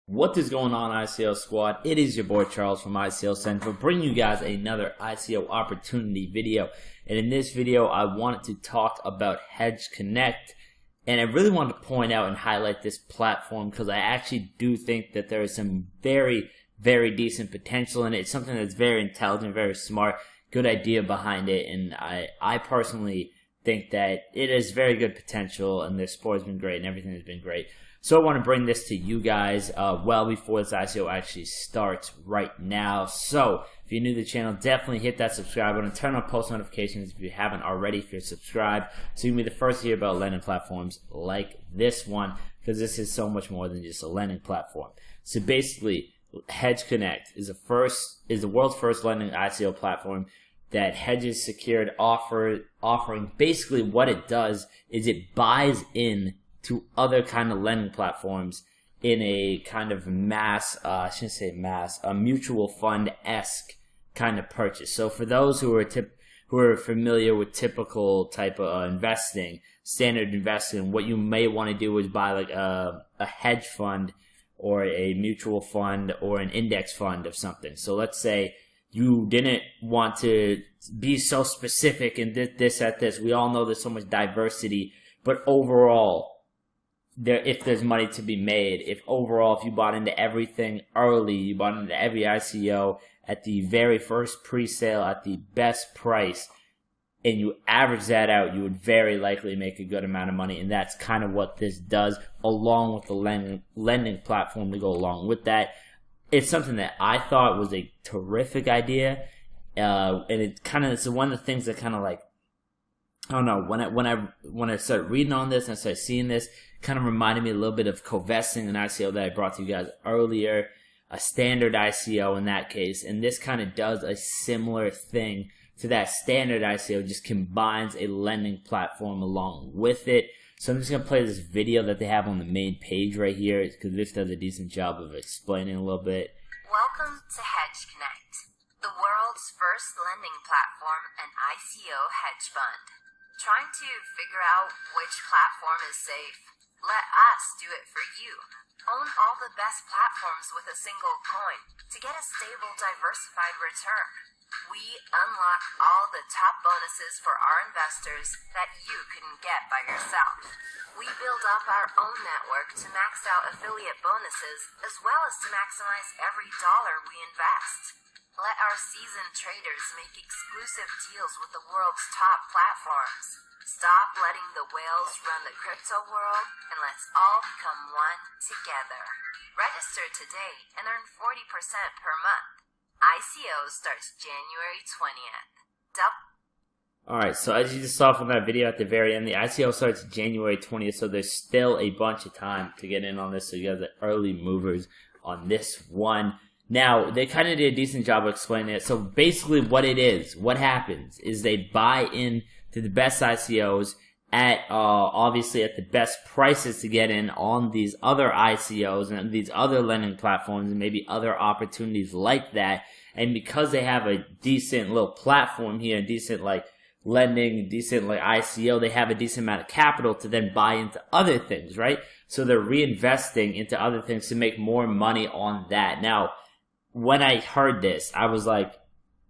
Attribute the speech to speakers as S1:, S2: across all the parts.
S1: What is going on, ICO squad? It is your boy Charles from ICO Central, bringing you guys another ICO opportunity video. And in this video, I wanted to talk about HedgeConnect. And I really wanted to point out and highlight this platform because I actually do think that there is some very, very decent potential in it. It's something that's very intelligent, very smart, good idea behind it. And I personally think that it has very good potential, and their support has been great and everything has been great. So I want to bring this to you guys well before this ICO actually starts right now. So if you're new to the channel, definitely hit that subscribe button and turn on post notifications if you haven't already, if you're subscribed, so you can be the first to hear about lending platforms like this one, because this is so much more than just a lending platform. So basically, HedgeConnect is the world's first lending ICO platform that hedges secured offering. Basically what it does is it buys in to other kind of lending platforms in a kind of I shouldn't say mass, a mutual fund-esque kind of purchase. So for those who are familiar with typical type of investing, standard investing, what you may want to do is buy like a hedge fund or a mutual fund or an index fund of something. So let's say you didn't want to be so specific in this at this. We all know there's so much diversity, but overall, if there's money to be made, if you bought into everything early, you bought into every ICO at the very first pre-sale at the best price, and you average that out, you would very likely make a good amount of money. And that's kind of what this does, along with the lending platform to go along with that. It's something that I thought was a terrific idea, and it's one of the things that kind of like, I don't know, when I started reading on this and I started seeing this, kind of reminded me a little bit of co-vesting, an ICO that I brought to you guys earlier, a standard ICO in that case. And this kind of does a similar thing to that standard ICO, just combines a lending platform along with it. So I'm just going to play this video that they have on the main page right here, because this does a decent job of explaining a little bit.
S2: Welcome to HedgeConnect, the world's first lending platform and ICO hedge fund. Trying to figure out which platform is safe? Let us do it for you. Own all the best platforms with a single coin to get a stable, diversified return. We unlock all the top bonuses for our investors that you couldn't get by yourself. We build up our own network to max out affiliate bonuses as well as to maximize every dollar we invest. Let our seasoned traders make exclusive deals with the world's top platforms. Stop letting the whales run the crypto world, and let's all become one together. Register today and earn 40% per month. ICO starts January 20th.
S1: Alright, so as you just saw from that video at the very end, the ICO starts January 20th, so there's still a bunch of time to get in on this, so you guys are early movers on this one. Now, they kind of did a decent job of explaining it. So basically what what happens is they buy in to the best ICOs at, obviously at the best prices to get in on these other ICOs and these other lending platforms and maybe other opportunities like that. And because they have a decent little platform here, decent like lending, decent like ICO, they have a decent amount of capital to then buy into other things, right? So they're reinvesting into other things to make more money on that. Now, when I heard this, I was like,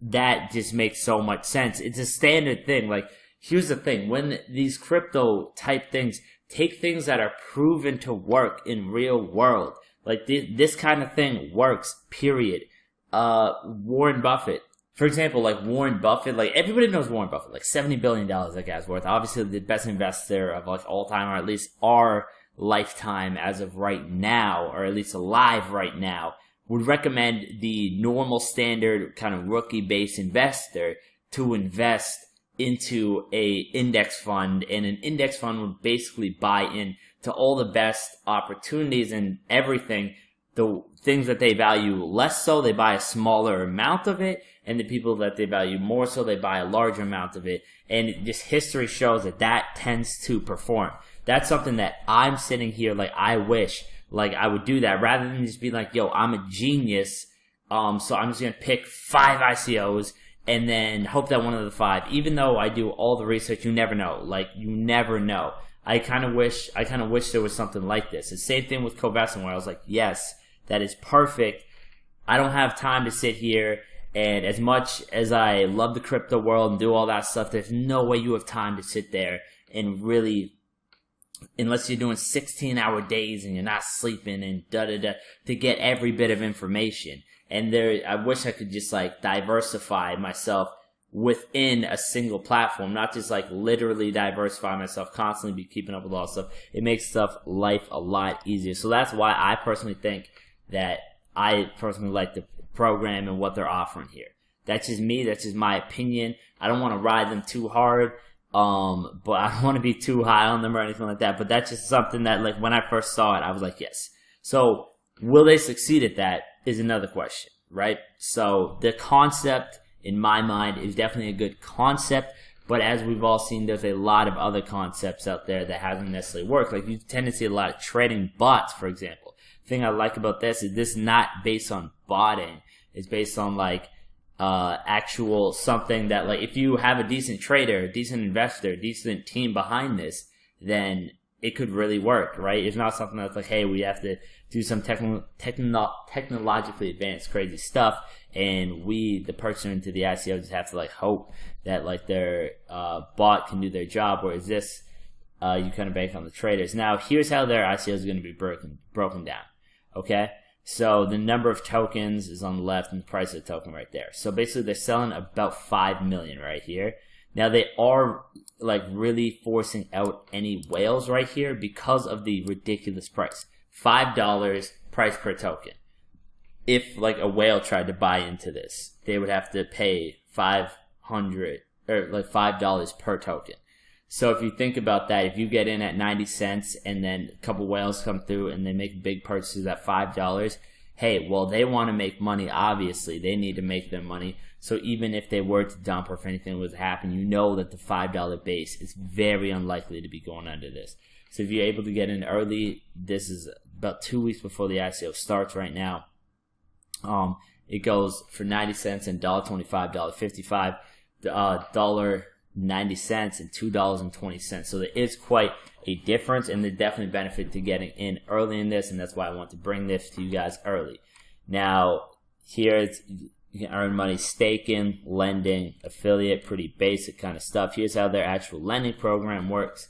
S1: that just makes so much sense. It's a standard thing. Like, here's the thing. When these crypto type things take things that are proven to work in real world, like this kind of thing works, period. Warren Buffett, for example, like Warren Buffett, like everybody knows Warren Buffett, like $70 billion that guy's worth. Obviously the best investor of like all time, or at least our lifetime as of right now, or at least alive right now. Would recommend the normal standard kind of rookie-based investor to invest into a index fund, and an index fund would basically buy in to all the best opportunities and everything. The things that they value less so, they buy a smaller amount of it, and the people that they value more so, they buy a larger amount of it. And just history shows that that tends to perform. That's something that I'm sitting here like I wish like I would do that, rather than just be like, yo, I'm a genius, so I'm just gonna pick 5 ICOs and then hope that one of the 5, even though I do all the research, you never know. Like, you never know. I kind of wish there was something like this. The same thing with co-vesting, where I was like, yes, that is perfect. I don't have time to sit here, and as much as I love the crypto world and do all that stuff, there's no way you have time to sit there and really, unless you're doing 16-hour days and you're not sleeping and to get every bit of information. And I wish I could just like diversify myself within a single platform, not just like literally diversify myself, constantly be keeping up with all this stuff. It makes life a lot easier. So that's why I personally think that I personally like the program and what they're offering here. That's just me. That's just my opinion. I don't want to ride them too hard. But I don't want to be too high on them or anything like that. But that's just something that, like, when I first saw it, I was like, yes. So will they succeed at that is another question, right? So the concept, in my mind, is definitely a good concept. But as we've all seen, there's a lot of other concepts out there that hasn't necessarily worked. Like, you tend to see a lot of trading bots, for example. The thing I like about this is this is not based on botting. It's based on, like, actual something that, like, if you have a decent trader, a decent investor, a decent team behind this, then it could really work, right? It's not something that's like, hey, we have to do some technologically advanced crazy stuff, and we, the person into the ICO, just have to like hope that like their bot can do their job. Whereas this, you kind of bank on the traders. Now, here's how their ICO is going to be broken down. Okay. So the number of tokens is on the left and the price of the token right there. So basically they're selling about 5 million right here. Now they are like really forcing out any whales right here because of the ridiculous price. $5 price per token. If like a whale tried to buy into this, they would have to pay $500 or like $5 per token. So if you think about that, if you get in at 90 cents and then a couple whales come through and they make big purchases at $5, hey, well, they want to make money, obviously. They need to make their money. So even if they were to dump or if anything was to happen, you know that the $5 base is very unlikely to be going under this. So if you're able to get in early, this is about 2 weeks before the ICO starts right now. It goes for 90 cents and $1.25, $1.55, $1.90 and $2.20. So there is quite a difference, and there's definitely benefit to getting in early in this, and that's why I want to bring this to you guys early. Now, here you can earn money staking, lending, affiliate, pretty basic kind of stuff. Here's how their actual lending program works.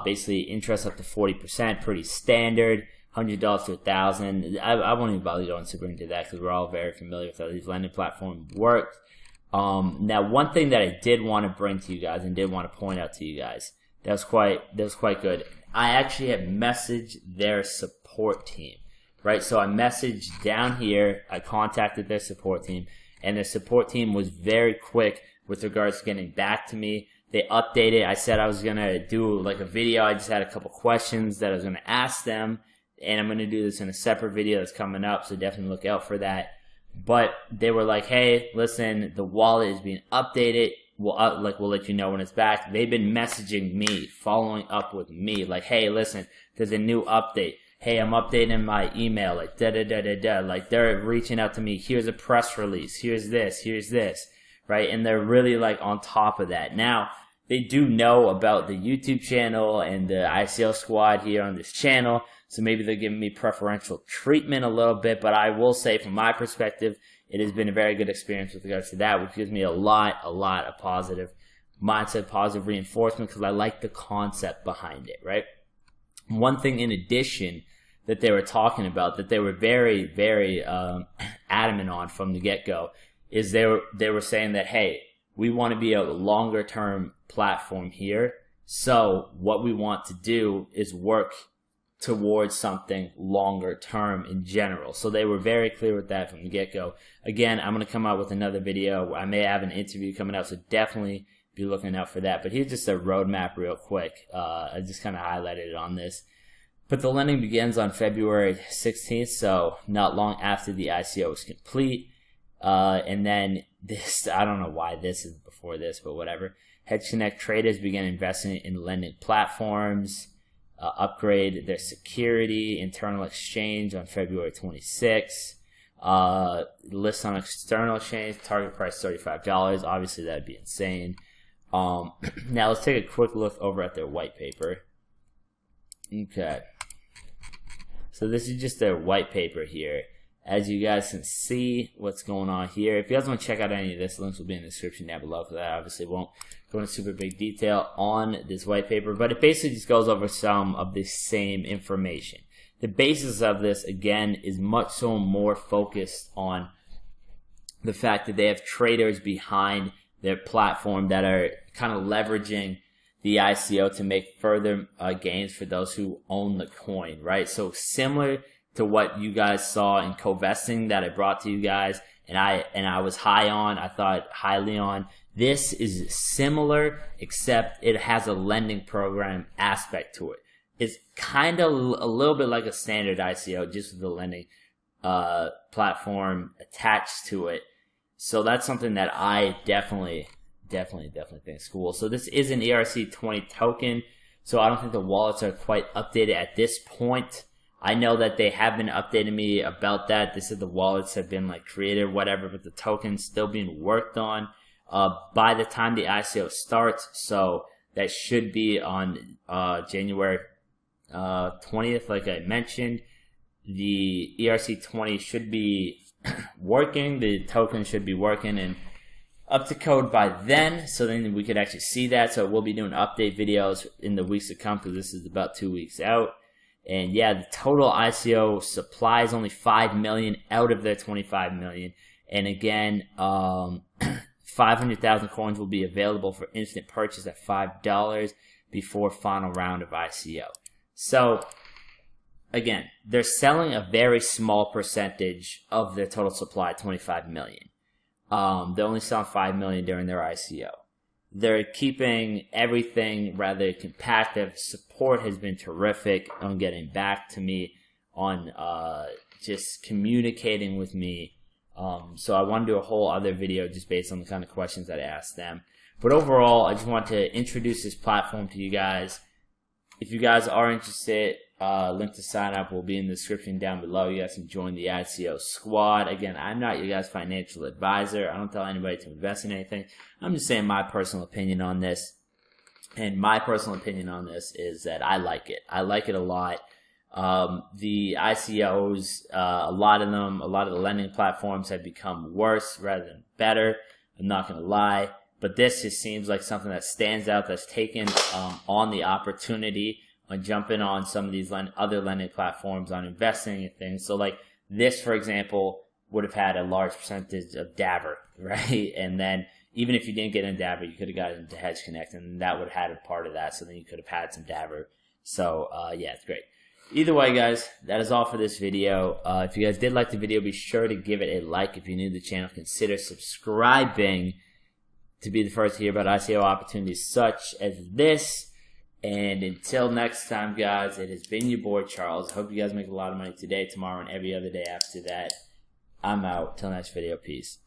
S1: Basically, interest up to 40%, pretty standard. $100 to $1,000. I won't even bother going super into that because we're all very familiar with how these lending platforms work. Now, one thing that I did want to bring to you guys and did want to point out to you guys that was quite good. I actually had messaged their support team, right? So I messaged down here. I contacted their support team, and their support team was very quick with regards to getting back to me. They updated. I said I was gonna do like a video. I just had a couple questions that I was gonna ask them, and I'm gonna do this in a separate video that's coming up. So definitely look out for that. But they were like, hey, listen, the wallet is being updated. We'll let you know when it's back. They've been messaging me, following up with me, like, hey, listen, there's a new update. Hey, I'm updating my email, like, da-da-da-da-da. Like, they're reaching out to me. Here's a press release. Here's this, right? And they're really, like, on top of that. Now, they do know about the YouTube channel and the ICO squad here on this channel. So maybe they're giving me preferential treatment a little bit, but I will say from my perspective, it has been a very good experience with regards to that, which gives me a lot of positive mindset, positive reinforcement, because I like the concept behind it, right? One thing in addition that they were talking about that they were very adamant on from the get-go is they were saying that, hey, we want to be a longer-term platform here, so what we want to do is work towards something longer term in general. So they were very clear with that from the get-go. Again, I'm going to come out with another video. I may have an interview coming out, so definitely be looking out for that. But here's just a roadmap real quick. I just kind of highlighted it on this. But the lending begins on February 16th, so not long after the ICO is complete. And then this, I don't know why this is before this, but whatever. HedgeConnect traders begin investing in lending platforms. Upgrade their security, internal exchange on February 26th. List on external exchange, target price $35. Obviously, that'd be insane. Now, let's take a quick look over at their white paper. Okay. So this is just their white paper here. As you guys can see what's going on here. If you guys want to check out any of this, links will be in the description down below, because I obviously won't go into super big detail on this white paper, but it basically just goes over some of the same information. The basis of this, again, is much so more focused on the fact that they have traders behind their platform that are kind of leveraging the ICO to make further gains for those who own the coin, right? So similar to what you guys saw in co-vesting that I brought to you guys, and I was high on, I thought highly on. This is similar, except it has a lending program aspect to it. It's kind of a little bit like a standard ICO, just with the lending platform attached to it. So that's something that I definitely think is cool. So this is an ERC20 token, so I don't think the wallets are quite updated at this point. I know that they have been updating me about that. They said the wallets have been like created or whatever, but the token's still being worked on by the time the ICO starts. So that should be on January 20th, like I mentioned. The ERC20 should be working. The token should be working and up to code by then, so then we could actually see that. So we'll be doing update videos in the weeks to come, because this is about 2 weeks out. And yeah, the total ICO supply is only 5 million out of their 25 million. And again, 500,000 coins will be available for instant purchase at $5 before final round of ICO. So again, they're selling a very small percentage of their total supply, 25 million. They're only selling 5 million during their ICO. They're keeping everything rather compact. Their support has been terrific on getting back to me, on just communicating with me. So I want to do a whole other video just based on the kind of questions that I asked them. But overall, I just want to introduce this platform to you guys. If you guys are interested, link to sign up will be in the description down below. You guys can join the ICO squad. Again, I'm not your guys' financial advisor. I don't tell anybody to invest in anything. I'm just saying my personal opinion on this. And my personal opinion on this is that I like it. I like it a lot. The ICOs, a lot of the lending platforms have become worse rather than better. I'm not going to lie. But this just seems like something that stands out, that's taken on the opportunity on jumping on some of these other lending platforms, on investing and things. So like this, for example, would have had a large percentage of Dabber, right? And then even if you didn't get in Dabber, you could have gotten into HedgeConnect, and that would have had a part of that. So then you could have had some Dabber. So yeah, it's great. Either way, guys, that is all for this video. If you guys did like the video, be sure to give it a like. If you're new to the channel, consider subscribing to be the first to hear about ICO opportunities such as this. And until next time, guys, it has been your boy Charles. I hope you guys make a lot of money today, tomorrow, and every other day after that. I'm out. Till next video. Peace.